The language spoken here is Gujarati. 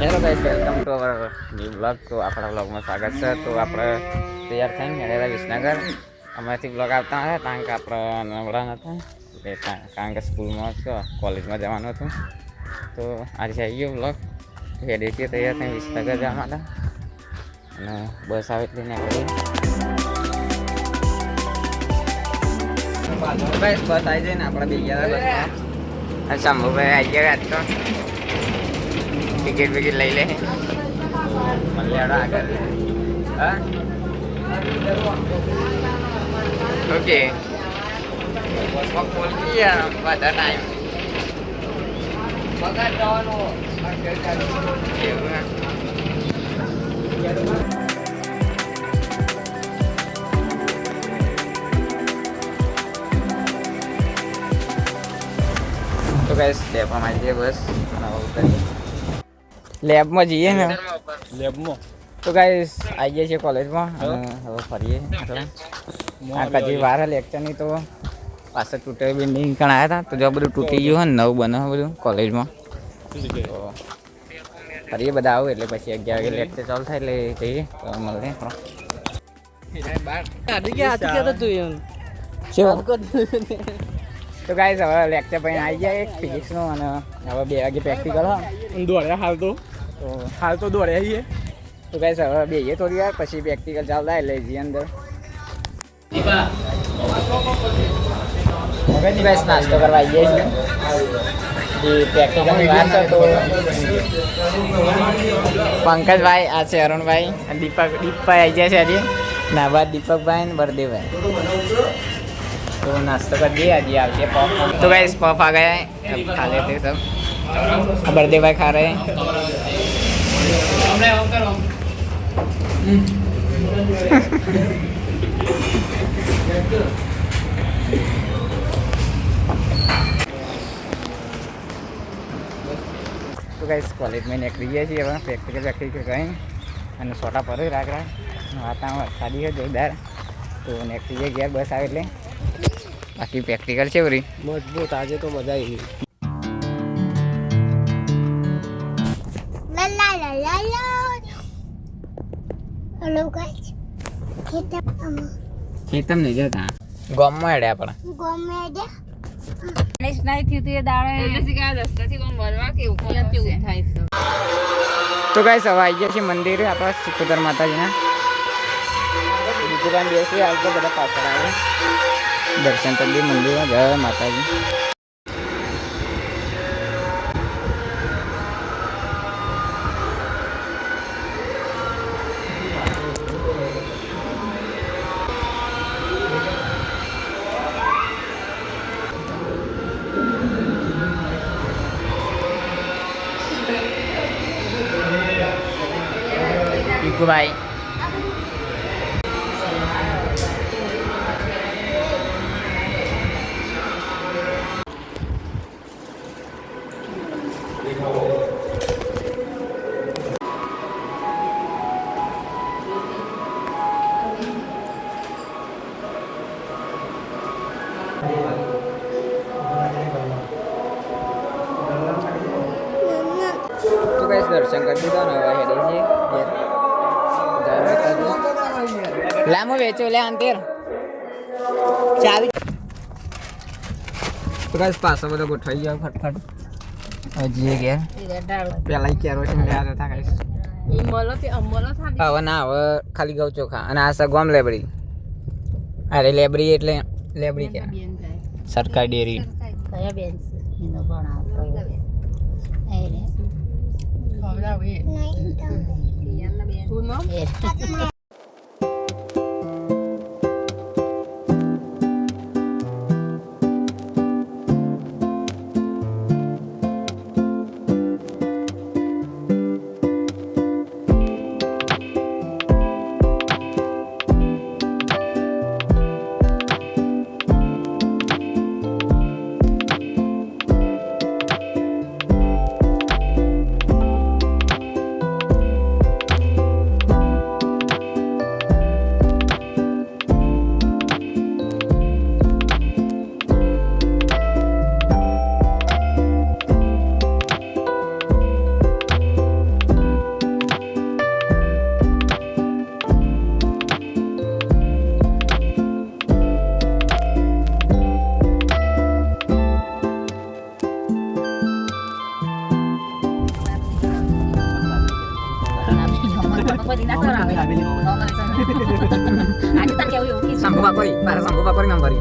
Hello guys, welcome to our new blog. તો આપણા બ્લોગમાં સ્વાગત છે. તો આપણે તૈયાર થઈને હેડેલા વિસનગર. અમારાથી બ્લોગ આવતા હતા કારણ કે આપણે નવરા નહોતા એટલે કારણ કે સ્કૂલમાં કોલેજમાં જવાનું હતું. તો આજે આવી ગયો બ્લોગ. હેડે છીએ તૈયાર થઈને વિસનગર જવા માટે અને બસ આવે એટલે નીકળીએ. બસ આવી જાય ને આપણે બે ગયા બસમાં. શંભુભાઈ આવી ગયા આજ તો ટિકિટ વિકિટ લઈ લે મલ્યાડો આગળ. હા ઓકે બસમાં ખોલી ગયા બધા ટાઈમ વગર જવાનું એવું. તો ગાઈસ લેબમાં જઈએ બસ ઉતરીએ લેબમાં જઈએ ને લેબમાં. તો ગાઈસ આવી ગયા છીએ કોલેજમાં અને હવે ફરીએ. આ કદી વાર લેક્ચરની તો પાછળ તૂટે બિલ્ડિંગ પણ આવ્યા હતા તો જો બધું તૂટી ગયું હોય ને નવું બને બધું કોલેજમાં. તો ફરીએ બધા આવું એટલે પછી 11 વાગે લેક્ચર ચાલુ થાય એટલે જઈએ તો મળીએ. તો ગાઈસ હવે લેક્ચર પછી આવી જાય એક ફિઝિક્સનું અને હવે 2 વાગે પ્રેક્ટિકલ હા દોડ્યા હાલ તો દોડ્યા છીએ. તો ગાઈસ હવે બેહીએ થોડી વાર પછી પ્રેક્ટિકલ ચાલુ થાય એટલે જઈએ અંદર. ગાઈસ નાસ્તો કરવા આવી જાય છે એ પ્રેક્ટિકલની વાત છે. તો પંકજભાઈ આ છે અરુણભાઈ દીપકભાઈ આવી જાય છે આજે ના બાદ દીપકભાઈ ને બરદેવભાઈ. तो नाश्ता कर दिया जी आपके पॉप. तो गाइस पॉप आ गया है, अब खा लेते सब. अब बर्दे भाई खा रहे हैं. तो गाइस कॉलेज में निकली है जी अब प्रैक्टिकल कहीं અને સોટા પર રાખડા વાતાવરણ વરસાદી છે જોરદાર. તો નેક્સ્ટ જગ્યાએ ઘેર બસ આવે એટલે બાકી પ્રેક્ટિકલ છે બરી મજબૂત. આજે તો મજા આવી. હેલો ગાઈસ, ખેતમ નહીં જતા ગામમાં હેડે આપણે ગમે દે નહીં થયું તો એ દાડે રસ્તાથી કોમ વળવા કેવું થાય છે. તો ગાઈસ હવે આવી ગયા છે મંદિરે આપણા સિકોતર માતાજીના. દુકાન બેસી હાલ તો બધા પાછળ આવે દર્શન કરી મંદિરમાં. જય માતાજી. ભાઈ તો ગાઈસ દર્શન કરી દીધા ને હવે હેડે છે લામો વેચો લે અંતર ચાવી. તો ગાઈસ પાછો બધો ગોઠવાઈ ગયો ફટફટ. હજી ઘેર પેલા કેરોસીન લેવા હતા ગાઈસ. હવે ના હવે ખાલી ગૌ ચોખા અને આ સગવામ લેબડી. અરે લેબડી એટલે લેબડી કે સરકાર ડેરી. કયા બેન છે એનો ભણાવતો નહીં મગફળી ના કરાવે. આજે તાર કેવું એવું કીધું. શંભુ બાપરી મારા શંભુ બાપરી નામ ભરી